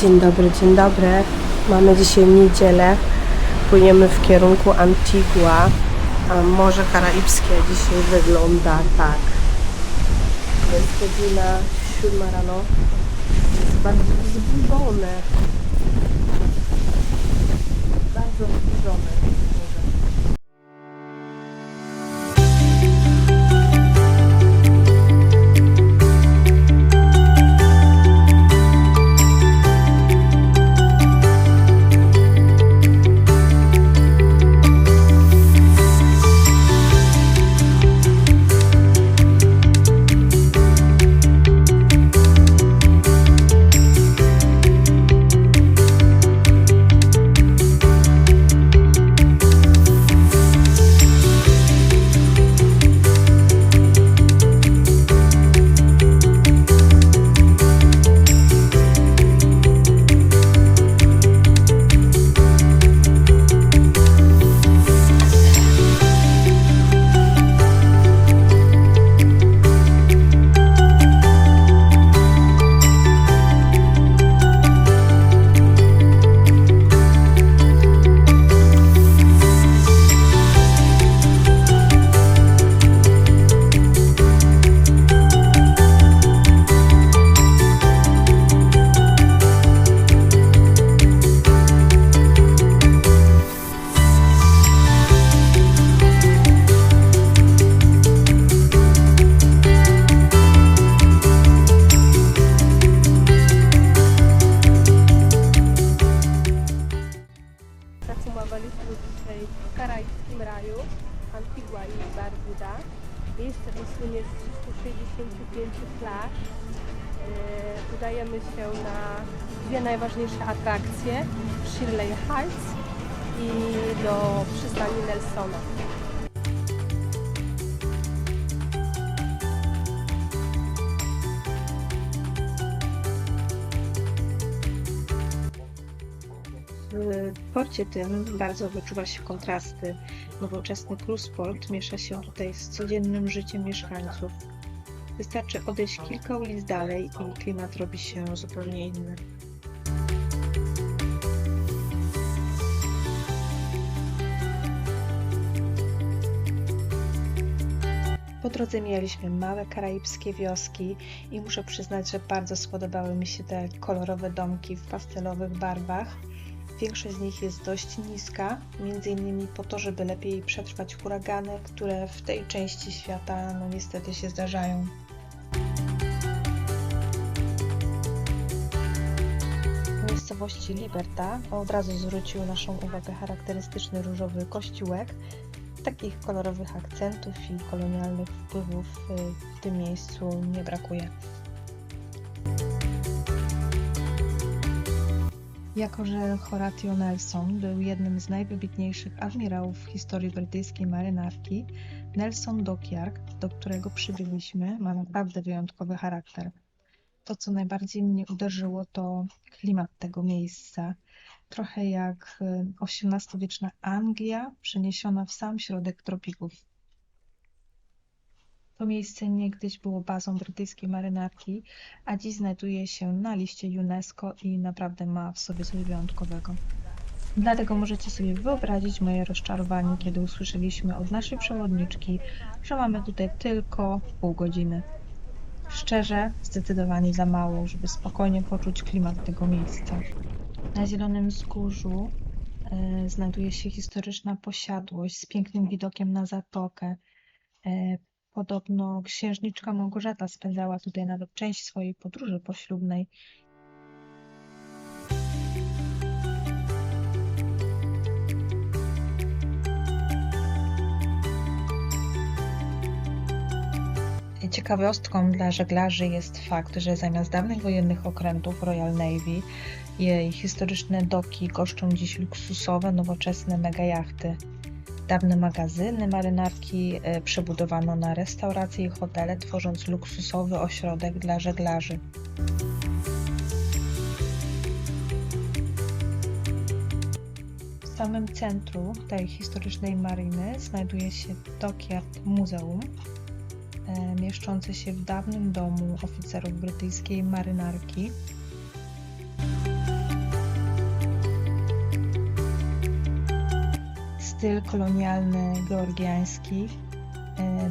Dzień dobry, dzień dobry. Mamy dzisiaj niedzielę. Płyniemy w kierunku Antigua. A Morze Karaibskie dzisiaj wygląda tak. Jest godzina 7 rano. Jest bardzo wzbudzone. Bardzo wzbudzone. Zakumowaliśmy dzisiaj w karaibskim raju Antigua i Barbuda. Miejsce to słynie z 365 plaż. Udajemy się na dwie najważniejsze atrakcje: Shirley Heights i do przystani Nelsona. W porcie tym bardzo wyczuwa się kontrasty. Nowoczesny cruiseport miesza się tutaj z codziennym życiem mieszkańców. Wystarczy odejść kilka ulic dalej i klimat robi się zupełnie inny. Po drodze mijaliśmy małe karaibskie wioski i muszę przyznać, że bardzo spodobały mi się te kolorowe domki w pastelowych barwach. Większość z nich jest dość niska, między innymi po to, żeby lepiej przetrwać huragany, które w tej części świata niestety się zdarzają. W miejscowości Liberta od razu zwrócił naszą uwagę charakterystyczny różowy kościółek. Takich kolorowych akcentów i kolonialnych wpływów w tym miejscu nie brakuje. Jako że Horatio Nelson był jednym z najwybitniejszych admirałów w historii brytyjskiej marynarki, Nelson Dockyard, do którego przybyliśmy, ma naprawdę wyjątkowy charakter. To, co najbardziej mnie uderzyło, to klimat tego miejsca. Trochę jak XVIII-wieczna Anglia przeniesiona w sam środek tropików. To miejsce niegdyś było bazą brytyjskiej marynarki, a dziś znajduje się na liście UNESCO i naprawdę ma w sobie coś wyjątkowego. Dlatego możecie sobie wyobrazić moje rozczarowanie, kiedy usłyszeliśmy od naszej przewodniczki, że mamy tutaj tylko pół godziny. Szczerze, zdecydowanie za mało, żeby spokojnie poczuć klimat tego miejsca. Na Zielonym Wzgórzu znajduje się historyczna posiadłość z pięknym widokiem na zatokę. Podobno księżniczka Małgorzata spędzała tutaj nawet część swojej podróży poślubnej. Ciekawostką dla żeglarzy jest fakt, że zamiast dawnych wojennych okrętów Royal Navy, jej historyczne doki goszczą dziś luksusowe, nowoczesne megajachty. Dawne magazyny marynarki przebudowano na restauracje i hotele, tworząc luksusowy ośrodek dla żeglarzy. W samym centrum tej historycznej maryny znajduje się Dockyard Muzeum, mieszczące się w dawnym domu oficerów brytyjskiej marynarki. styl kolonialny georgiański,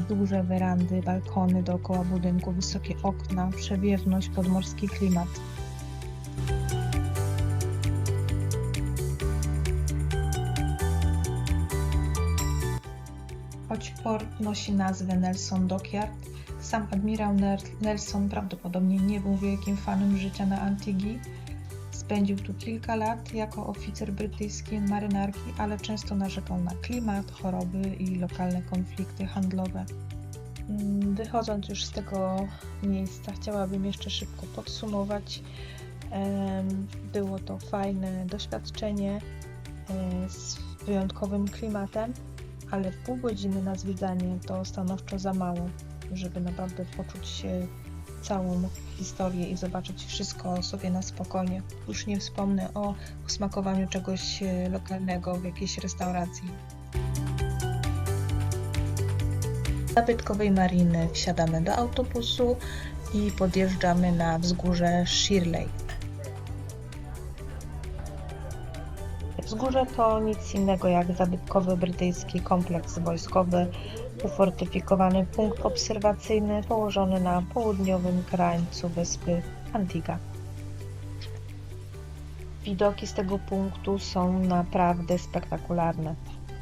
duże werandy, balkony dookoła budynku, wysokie okna, przewiewność, podmorski klimat. Choć port nosi nazwę Nelson Dockyard, sam admirał Nelson prawdopodobnie nie był wielkim fanem życia na Antygii. Spędził tu kilka lat jako oficer brytyjskiej marynarki, ale często narzekał na klimat, choroby i lokalne konflikty handlowe. Wychodząc już z tego miejsca, chciałabym jeszcze szybko podsumować. Było to fajne doświadczenie z wyjątkowym klimatem, ale pół godziny na zwiedzanie to stanowczo za mało, żeby naprawdę poczuć całą historię i zobaczyć wszystko sobie na spokojnie. Już nie wspomnę o smakowaniu czegoś lokalnego w jakiejś restauracji. Z zabytkowej mariny wsiadamy do autobusu i podjeżdżamy na wzgórze Shirley. Wzgórze to nic innego jak zabytkowy brytyjski kompleks wojskowy, ufortyfikowany punkt obserwacyjny położony na południowym krańcu wyspy Antigua. Widoki z tego punktu są naprawdę spektakularne.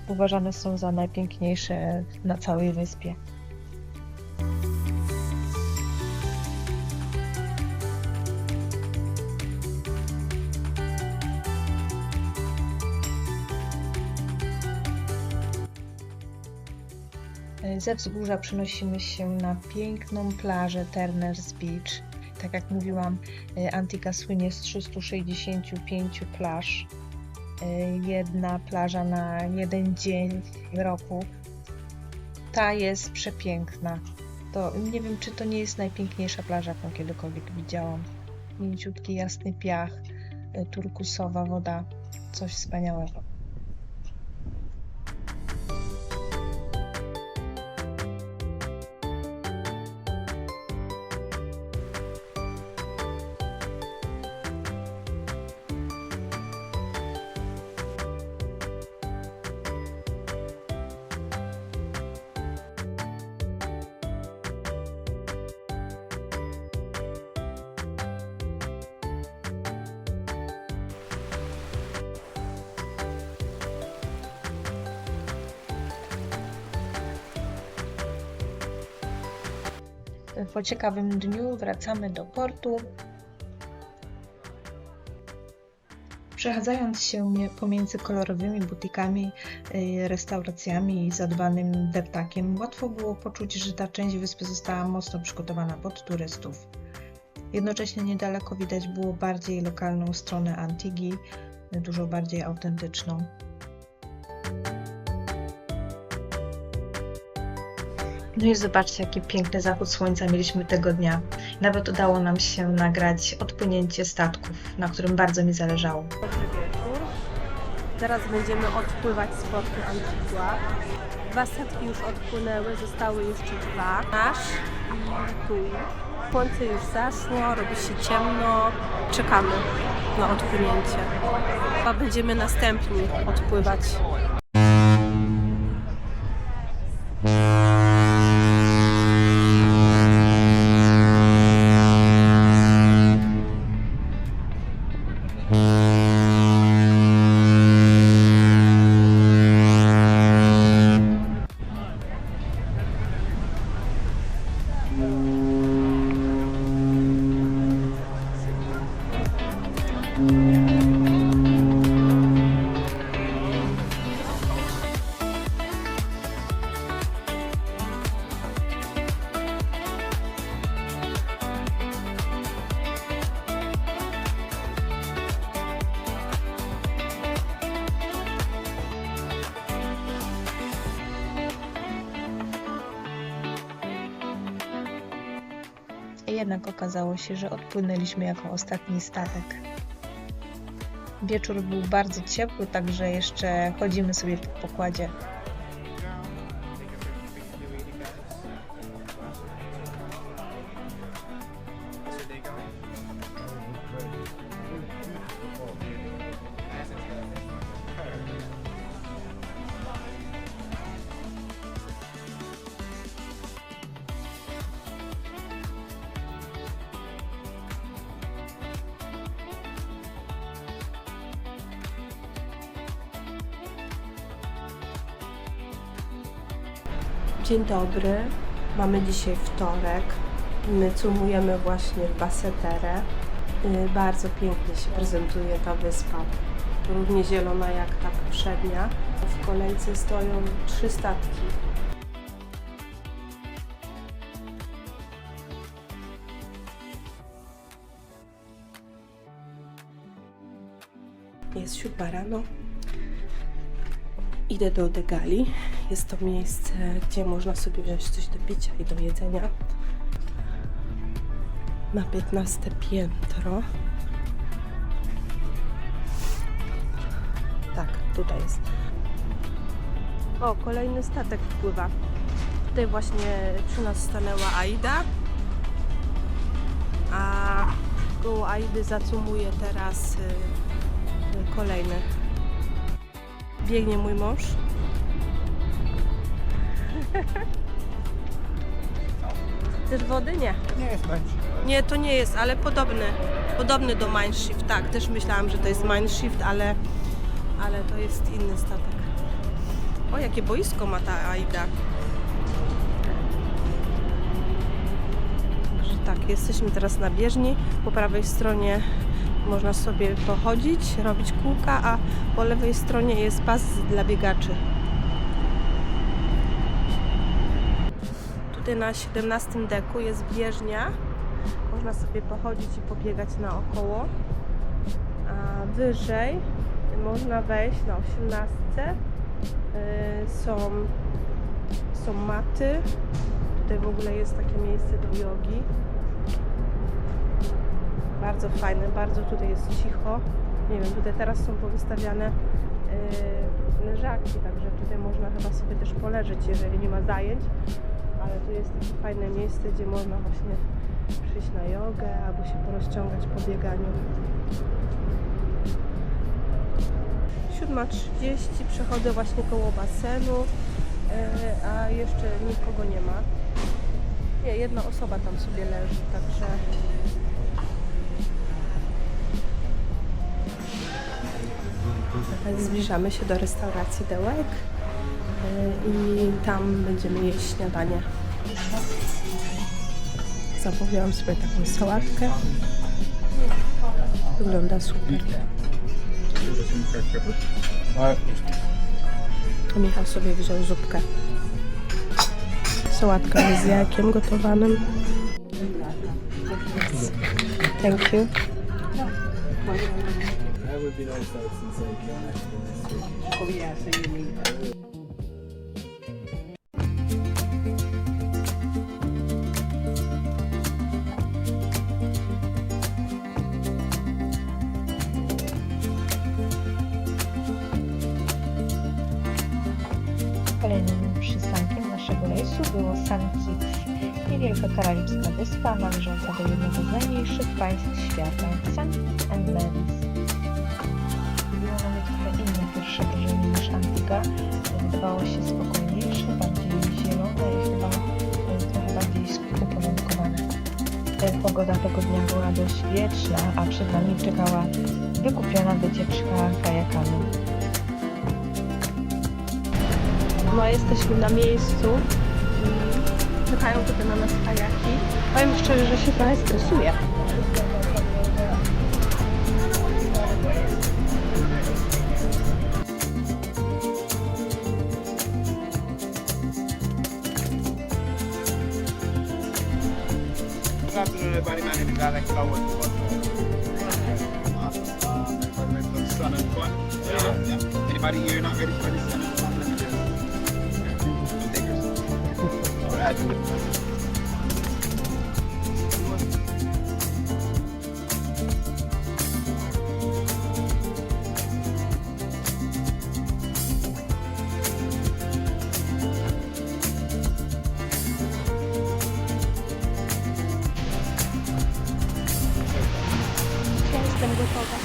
Uważane są za najpiękniejsze na całej wyspie. Ze wzgórza przenosimy się na piękną plażę Turner's Beach. Tak jak mówiłam, Antigua słynie z 365 plaż. Jedna plaża na jeden dzień w roku. Ta jest przepiękna. To nie wiem, czy to nie jest najpiękniejsza plaża, jaką kiedykolwiek widziałam. Mięciutki, jasny piach, turkusowa woda. Coś wspaniałego. Po ciekawym dniu wracamy do portu. Przechadzając się pomiędzy kolorowymi butikami, restauracjami i zadbanym deptakiem, łatwo było poczuć, że ta część wyspy została mocno przygotowana pod turystów. Jednocześnie niedaleko widać było bardziej lokalną stronę Antigii, dużo bardziej autentyczną. No i zobaczcie, jaki piękny zachód słońca mieliśmy tego dnia. Nawet udało nam się nagrać odpłynięcie statków, na którym bardzo mi zależało. Dobry wieczór. Zaraz będziemy odpływać z portu Antigua. 2 statki już odpłynęły, zostały jeszcze 2. Nasz i tu. Słońce już zaszło, robi się ciemno. Czekamy na odpłynięcie. Chyba będziemy następni odpływać. Jednak okazało się, że odpłynęliśmy jako ostatni statek. Wieczór był bardzo ciepły, także jeszcze chodzimy sobie po pokładzie. Dzień dobry, mamy dzisiaj wtorek. My cumujemy właśnie w Basseterre. Bardzo pięknie się prezentuje ta wyspa. Równie zielona jak ta poprzednia. W kolejce stoją 3 statki. Jest 7 rano. Idę do Degali. Jest to miejsce, gdzie można sobie wziąć coś do picia i do jedzenia. Na 15 piętro. Tak, tutaj jest. O, kolejny statek wpływa. Tutaj właśnie przy nas stanęła Aida. A koło Aidy zacumuje teraz kolejny. Biegnie mój mąż. Też wody? Nie. Nie jest Mineshift. Nie, to nie jest, ale podobny do Mineshift. Tak, też myślałam, że to jest Mineshift, ale to jest inny statek. O, jakie boisko ma ta Aida. Także tak, jesteśmy teraz na bieżni. Po prawej stronie można sobie pochodzić, robić kółka, a po lewej stronie jest pas dla biegaczy. Tutaj na 17 deku jest bieżnia. Można sobie pochodzić i pobiegać naokoło. A wyżej można wejść na 18. Są maty. Tutaj w ogóle jest takie miejsce do jogi. Bardzo fajne, bardzo tutaj jest cicho. Nie wiem, tutaj teraz są powystawiane leżaki, także tutaj można chyba sobie też poleżeć, jeżeli nie ma zajęć. Ale tu jest takie fajne miejsce, gdzie można właśnie przyjść na jogę albo się porozciągać po bieganiu. 7:30, przechodzę właśnie koło basenu, a jeszcze nikogo nie ma. Nie, jedna osoba tam sobie leży, także... Zbliżamy się do restauracji The Wake i tam będziemy jeść śniadanie. Zamówiłam sobie taką sałatkę. Wygląda super. A Michał sobie wziął zupkę. Sałatka z jajkiem gotowanym. Thank you. That would be nice though, since like oh yeah, so you mean Kolejnym przystankiem naszego rejsu było St. Kitts, niewielka karaibska wyspa należąca do jednego z najmniejszych państw świata, St. and Mary's. Było mamy trochę inne pierwsze wrażenie niż Antigua. Wydawało się spokojniejsze, bardziej zielone i chyba trochę bardziej uporządkowane. Pogoda tego dnia była dość wietrzna, a przed nami czekała wykupiona wycieczka kajakami. No, jesteśmy na miejscu i czekają tutaj na nas kajaki. Powiem szczerze, że się trochę stresuję. good afternoon everybody, my name is Alex Howard. Sun and fun. Yeah. Anybody here not ready for this sun and fun? Don't take yourself. Alright. Ja jestem gotowa.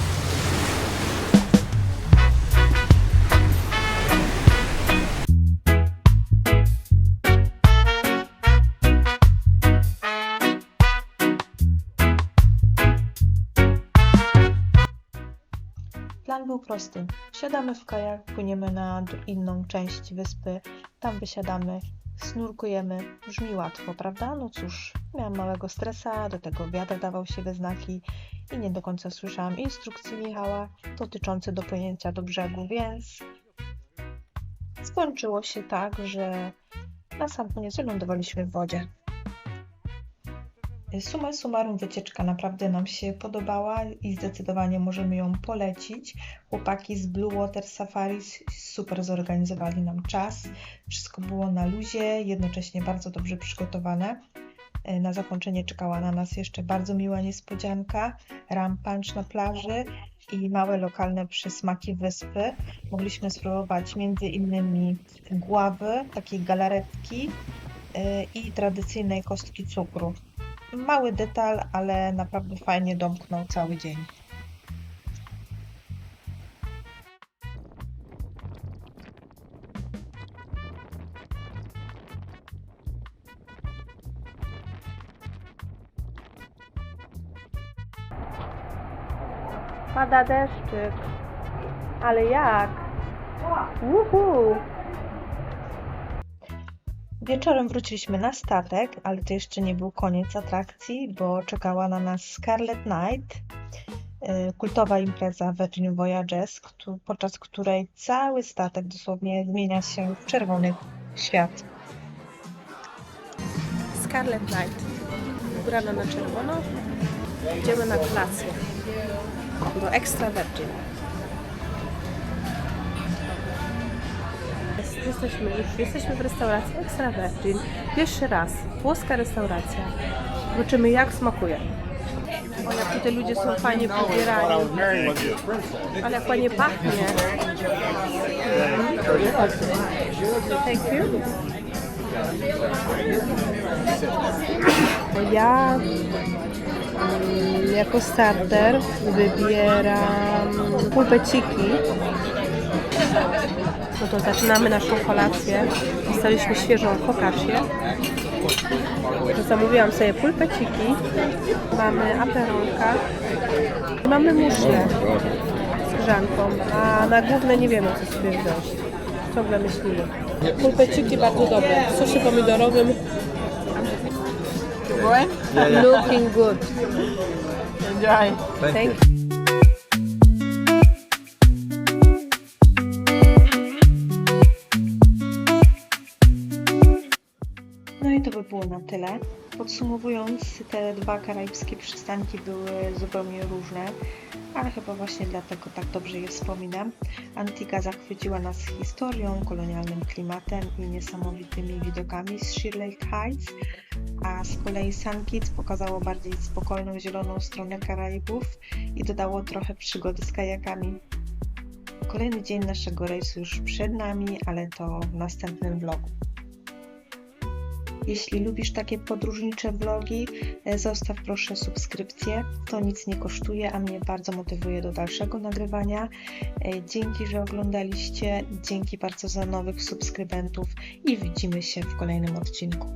Plan był prosty. Wsiadamy w kajak, płyniemy na inną część wyspy, tam wysiadamy, Snurkujemy. Brzmi łatwo, prawda? No cóż, miałam małego stresa, do tego wiatr dawał się we znaki i nie do końca słyszałam instrukcji Michała dotyczące dopłynięcia do brzegu, więc skończyło się tak, że na sam koniec wylądowaliśmy w wodzie. Summa summarum, wycieczka naprawdę nam się podobała i zdecydowanie możemy ją polecić. Chłopaki z Blue Water Safaris super zorganizowali nam czas. Wszystko było na luzie, jednocześnie bardzo dobrze przygotowane. Na zakończenie czekała na nas jeszcze bardzo miła niespodzianka, rum punch na plaży i małe lokalne przysmaki wyspy. Mogliśmy spróbować między innymi gławy, takiej galaretki i tradycyjnej kostki cukru. Mały detal, ale naprawdę fajnie domknął cały dzień. Pada deszczyk. Ale jak? Uhu! Wieczorem wróciliśmy na statek, ale to jeszcze nie był koniec atrakcji, bo czekała na nas Scarlet Night, kultowa impreza Virgin Voyages, podczas której cały statek dosłownie zmienia się w czerwony świat. Scarlet Night. Ubrana na czerwono. Idziemy na kolację. Do Extra Virgin. Jesteśmy w restauracji Extra Virgin. Pierwszy raz. Włoska restauracja. Zobaczymy, jak smakuje. O, jak tutaj ludzie są fajnie pobierani. Ale jak ładnie pachnie. Thank you. Ja jako starter wybieram pulpeciki. No to zaczynamy naszą kolację. Dostaliśmy świeżą focaccię. Zamówiłam sobie pulpeciki. Mamy aperolka. Mamy muszle z grzanką. A na główne nie wiemy, co sobie wziąć. Ciągle myślimy. Pulpeciki bardzo dobre. W sosie pomidorowym. Looking good. Enjoy. Thank you. No i to by było na tyle. Podsumowując, te dwa karaibskie przystanki były zupełnie różne, ale chyba właśnie dlatego tak dobrze je wspominam. Antigua zachwyciła nas historią, kolonialnym klimatem i niesamowitymi widokami z Shirley Heights, a z kolei St. Kitts pokazało bardziej spokojną, zieloną stronę Karaibów i dodało trochę przygody z kajakami. Kolejny dzień naszego rejsu już przed nami, ale to w następnym vlogu. Jeśli lubisz takie podróżnicze vlogi, zostaw proszę subskrypcję. To nic nie kosztuje, a mnie bardzo motywuje do dalszego nagrywania. Dzięki, że oglądaliście. Dzięki bardzo za nowych subskrybentów i widzimy się w kolejnym odcinku.